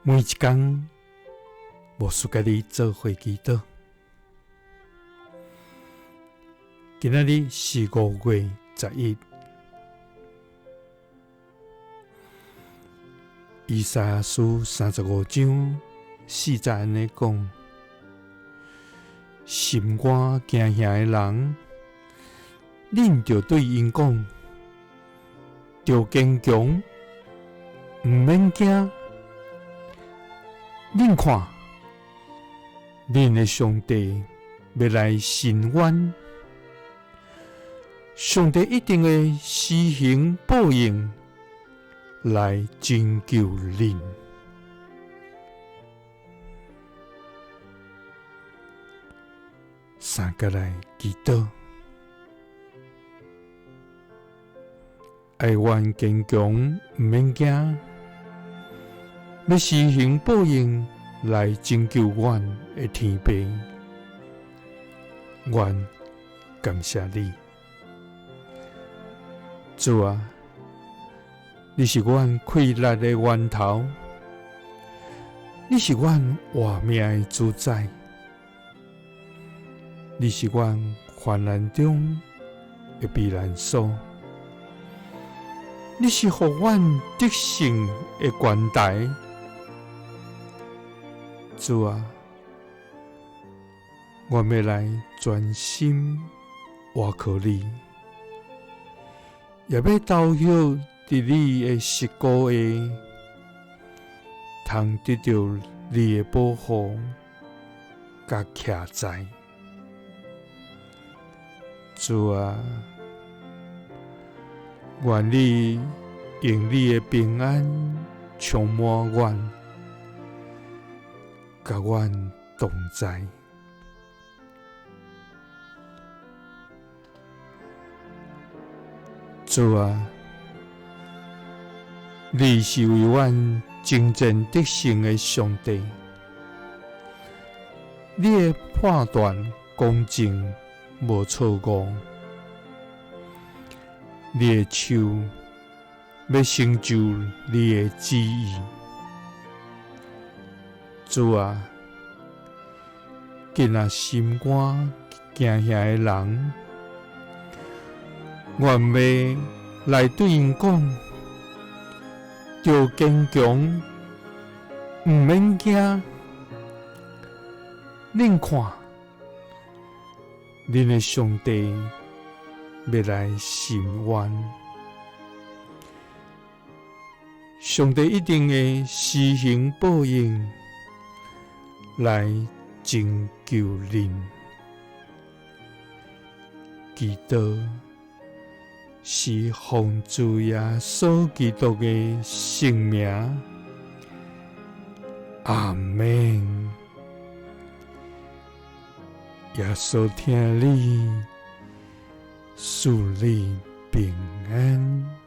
每一天，无事甲你做伙祈祷。今仔日是5月11，以赛亞書35章4節安尼講：心肝驚嚇的人，恁就對因講，着堅強，毋免驚。恁看，恁的上帝要來伸冤，上帝一定會施行報應來拯救恁。三個來祈禱，愛願堅強，毋免驚。要施行報應來拯救阮的天父，阮感謝你，主啊！你是阮快樂的源頭，你是阮活命的主宰，你是阮患難中的避難所，你是予阮得勝的關台。主啊，我要來專心倚靠你，也要投入佇你的膝骨下，通得到你的保護甲徛在。主啊，願你用你的平安充滿阮，甲阮同在。主啊，你是為阮征戰得勝的上帝，你的判斷公正無錯誤，你的手要成就你的旨意。主啊，今仔心肝驚嚇的人，願要來對因講，着堅強，毋免驚。恁看，恁的上帝要來伸冤，上帝一定會施行報應來拯救恁。祈禱是奉主耶穌基督的聖名，阿們。耶穌聽你，賜你平安。